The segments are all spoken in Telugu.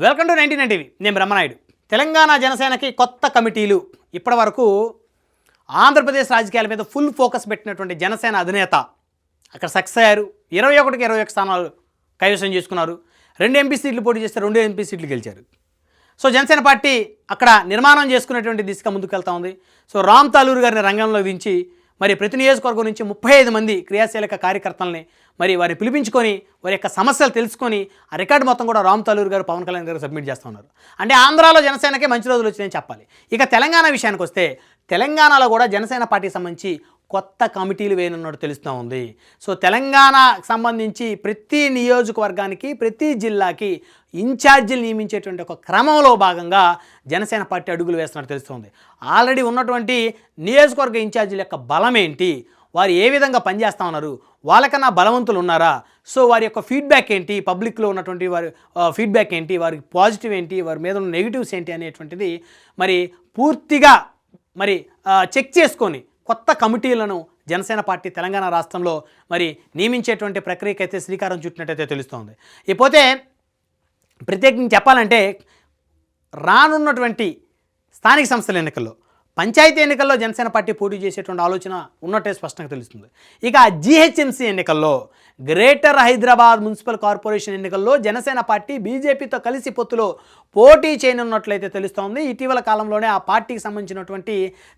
Welcome to 99 TV. నేను బ్రహ్మనాయుడు. తెలంగాణ జనసేనకి కొత్త కమిటీలు. ఇప్పటి వరకు ఆంధ్రప్రదేశ్ రాజకీయాల మీద ఫుల్ ఫోకస్ పెట్టినటువంటి జనసేన అధినేత అక్కడ సక్సెస్ అయ్యారు. 21కి 21 స్థానాలు కైవసం చేసుకున్నారు. 2 ఎంపీ సీట్లు పోటీ చేస్తే 2 ఎంపీ సీట్లు గెలిచారు. సో జనసేన పార్టీ అక్కడ నిర్మాణం చేసుకునేటువంటి దిశగా ముందుకు వెళ్తూ ఉంది. సో రామ్ తాలూరు గారిని రంగంలో దించి మరి ప్రతి నియోజకవర్గం నుంచి 35 మంది క్రియాశీలక కార్యకర్తల్ని మరి వారిని పిలిపించుకొని వారి యొక్క సమస్యలు తెలుసుకొని ఆ రికార్డు మొత్తం కూడా రామ్ తాలూరు గారు పవన్ కళ్యాణ్ గారు సబ్మిట్ చేస్తూ ఉన్నారు. అంటే ఆంధ్రాలో జనసేనకే మంచి రోజులు వచ్చినాయని చెప్పాలి. ఇక తెలంగాణ విషయానికి వస్తే తెలంగాణలో కూడా జనసేన పార్టీకి సంబంధించి కొత్త కమిటీలు వేయనున్నట్టు తెలుస్తూ ఉంది. సో తెలంగాణకు సంబంధించి ప్రతి నియోజకవర్గానికి ప్రతి జిల్లాకి ఇన్ఛార్జీలు నియమించేటువంటి ఒక క్రమంలో భాగంగా జనసేన పార్టీ అడుగులు వేస్తున్నట్టు తెలుస్తుంది. ఆల్రెడీ ఉన్నటువంటి నియోజకవర్గ ఇన్ఛార్జీల యొక్క బలం ఏంటి, వారు ఏ విధంగా పనిచేస్తూ ఉన్నారు, వాళ్ళకన్నా బలవంతులు ఉన్నారా, సో వారి యొక్క ఫీడ్బ్యాక్ ఏంటి, పబ్లిక్లో ఉన్నటువంటి వారి ఫీడ్బ్యాక్ ఏంటి, వారికి పాజిటివ్ ఏంటి, వారి మీద ఉన్న నెగిటివ్స్ ఏంటి అనేటువంటిది మరి పూర్తిగా మరి చెక్ చేసుకొని కొత్త కమిటీలను జనసేన పార్టీ తెలంగాణ రాష్ట్రంలో మరి నియమించేటువంటి ప్రక్రియకైతే శ్రీకారం చుట్టినట్టయితే తెలుస్తోంది. ఇకపోతే ప్రత్యేకించి చెప్పాలంటే రానున్నటువంటి స్థానిక సంస్థల ఎన్నికల్లో పంచాయతీ ఎన్నికల్లో జనసేన పార్టీ పోటీ చేసేటువంటి ఆలోచన ఉన్నట్టే స్పష్టంగా తెలుస్తుంది. ఇక జీహెచ్ఎంసీ ఎన్నికల్లో గ్రేటర్ హైదరాబాద్ మున్సిపల్ కార్పొరేషన్ ఎన్నికల్లో జనసేన పార్టీ బీజేపీతో కలిసి పొత్తులో పోటీ చేయనున్నట్లయితే తెలుస్తోంది. ఇటీవల కాలంలోనే ఆ పార్టీకి సంబంధించినటువంటి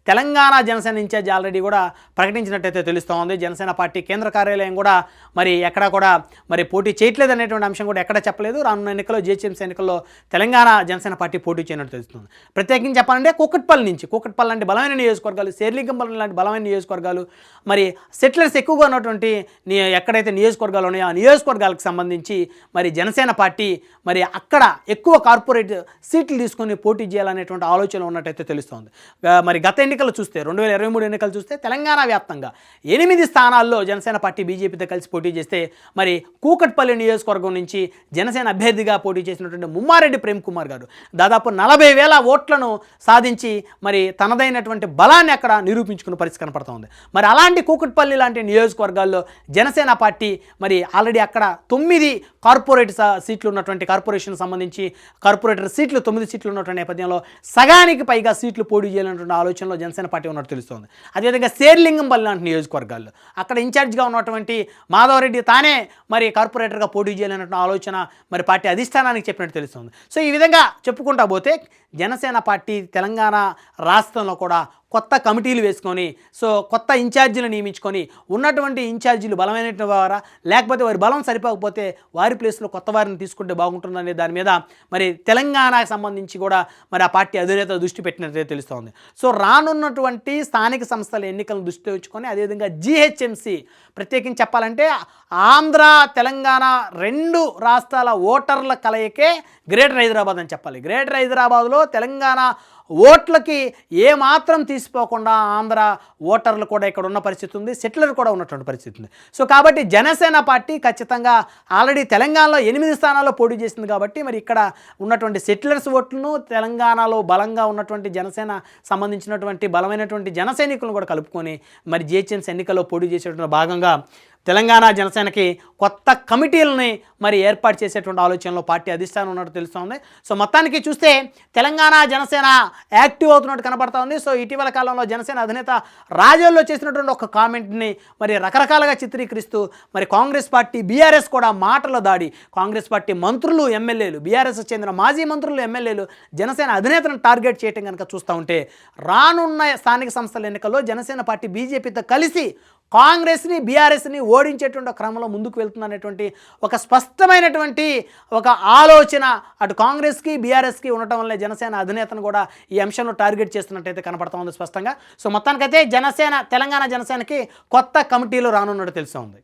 తెలంగాణ జనసేన ఇన్ఛార్జ్ ఆల్రెడీ కూడా ప్రకటించినట్టయితే తెలుస్తోంది. జనసేన పార్టీ కేంద్ర కార్యాలయం కూడా మరి ఎక్కడా కూడా మరి పోటీ చేయట్లేదు అనేటువంటి అంశం కూడా ఎక్కడ చెప్పలేదు. రానున్న ఎన్నికల్లో జీహెచ్ఎంసీ ఎన్నికల్లో తెలంగాణ జనసేన పార్టీ పోటీ చేయనట్టు తెలుస్తుంది. ప్రత్యేకించి చెప్పాలంటే కూకట్పల్లి లాంటి బలమైన నియోజకవర్గాలు, శేర్లింగంపల్లి లాంటి బలమైన నియోజకవర్గాలు, మరి సెటిలర్స్ ఎక్కువగా ఉన్నటువంటి ఎక్కడైతే నియోజకవర్గాలు ఉన్నాయో ఆ నియోజకవర్గాలకు సంబంధించి మరి జనసేన పార్టీ మరి అక్కడ ఎక్కువ కార్పొరేట్ సీట్లు తీసుకొని పోటీ చేయాలనేటువంటి ఆలోచన ఉన్నట్టయితే తెలుస్తోంది. మరి గత ఎన్నికలు చూస్తే 2023 ఎన్నికలు చూస్తే తెలంగాణ వ్యాప్తంగా 8 స్థానాల్లో జనసేన పార్టీ బీజేపీతో కలిసి పోటీ చేస్తే మరి కూకట్పల్లి నియోజకవర్గం నుంచి జనసేన అభ్యర్థిగా పోటీ చేసినటువంటి ముమ్మారెడ్డి ప్రేమ్ కుమార్ గారు దాదాపు 40,000 ఓట్లను సాధించి మరి తనదైనటువంటి బలాన్ని అక్కడ నిరూపించుకున్న పరిస్థితి కనపడుతుంది. మరి అలాంటి కూకట్పల్లి లాంటి నియోజకవర్గాల్లో జనసేన పార్టీ మరి ఆల్రెడీ అక్కడ 9 కార్పొరేట్ సీట్లు ఉన్నటువంటి కార్పొరేషన్ సంబంధించి కార్పొరేటర్ సీట్లు 9 సీట్లు ఉన్నటువంటి నేపథ్యంలో సగానికి పైగా సీట్లు పోటీ చేయాలన్నటువంటి ఆలోచనలో జనసేన పార్టీ ఉన్నట్టు తెలుస్తోంది. అదేవిధంగా శేర్లింగంపల్లి లాంటి నియోజకవర్గాల్లో అక్కడ ఇన్ఛార్జ్గా ఉన్నటువంటి మాధవరెడ్డి తానే మరి కార్పొరేటర్గా పోటీ చేయాలన్నటువంటి ఆలోచన మరి పార్టీ అధిష్టానానికి చెప్పినట్టు తెలుస్తుంది. సో ఈ విధంగా చెప్పుకుంటా పోతే జనసేన పార్టీ తెలంగాణ రాష్ట్రంలో కూడా కొత్త కమిటీలు వేసుకొని సో కొత్త ఇన్ఛార్జీలు నియమించుకొని ఉన్నటువంటి ఇన్ఛార్జీలు బలమైన వారా లేకపోతే వారి బలం సరిపోకపోతే వారి ప్లేస్లో కొత్త వారిని తీసుకుంటే బాగుంటుందనే దాని మీద మరి తెలంగాణకు సంబంధించి కూడా మరి ఆ పార్టీ అధినేత దృష్టి పెట్టినట్లయితే తెలుస్తోంది. సో రానున్నటువంటి స్థానిక సంస్థల ఎన్నికలను దృష్టిలో ఉంచుకొని అదేవిధంగా జీహెచ్ఎంసీ ప్రత్యేకించి చెప్పాలంటే ఆంధ్ర తెలంగాణ 2 రాష్ట్రాల ఓటర్ల కలయికే గ్రేటర్ హైదరాబాద్ అని చెప్పాలి. గ్రేటర్ హైదరాబాద్లో తెలంగాణ ఓట్లకి ఏమాత్రం తీసిపోకుండా ఆంధ్ర ఓటర్లు కూడా ఇక్కడ ఉన్న పరిస్థితి ఉంది, సెటిలర్ కూడా ఉన్నటువంటి పరిస్థితి ఉంది. సో కాబట్టి జనసేన పార్టీ ఖచ్చితంగా ఆల్రెడీ తెలంగాణలో 8 స్థానాల్లో పోటీ చేసింది కాబట్టి మరి ఇక్కడ ఉన్నటువంటి సెటిలర్స్ ఓట్లను తెలంగాణలో బలంగా ఉన్నటువంటి జనసేన సంబంధించినటువంటి బలమైనటువంటి జనసైనికులను కూడా కలుపుకొని మరి జీహెచ్ఎంసీ ఎన్నికల్లో పోటీ చేసేటువంటి భాగంగా తెలంగాణ జనసేనకి కొత్త కమిటీలని మరి ఏర్పాటు చేసేటువంటి ఆలోచనలో పార్టీ అధిష్టానం ఉన్నట్టు తెలుస్తోంది. సో మొత్తానికి చూస్తే తెలంగాణ జనసేన యాక్టివ్ అవుతున్నట్టు కనపడతా ఉంది. సో ఇటీవల కాలంలో జనసేన అధినేత రాజోల్లో చేసినటువంటి ఒక కామెంట్ని మరి రకరకాలుగా చిత్రీకరిస్తూ మరి కాంగ్రెస్ పార్టీ బీఆర్ఎస్ కూడా మాటల దాడి, కాంగ్రెస్ పార్టీ మంత్రులు ఎమ్మెల్యేలు బీఆర్ఎస్ చెందిన మాజీ మంత్రులు ఎమ్మెల్యేలు జనసేన అధినేతను టార్గెట్ చేయడం కనుక చూస్తూ ఉంటే రానున్న స్థానిక సంస్థల ఎన్నికల్లో జనసేన పార్టీ బీజేపీతో కలిసి కాంగ్రెస్ని బీఆర్ఎస్ని ఓడించేటువంటి క్రమంలో ముందుకు వెళ్తుందనేటువంటి ఒక స్పష్టమైనటువంటి ఒక ఆలోచన అటు కాంగ్రెస్కి బీఆర్ఎస్కి ఉండటం వల్ల జనసేన అధినేతను కూడా ఈ అంశంలో టార్గెట్ చేస్తున్నట్టయితే కనపడతా ఉంది స్పష్టంగా. సో మొత్తానికైతే తెలంగాణ జనసేనకి కొత్త కమిటీలు రానున్నట్టు తెలుస్తూ ఉంది.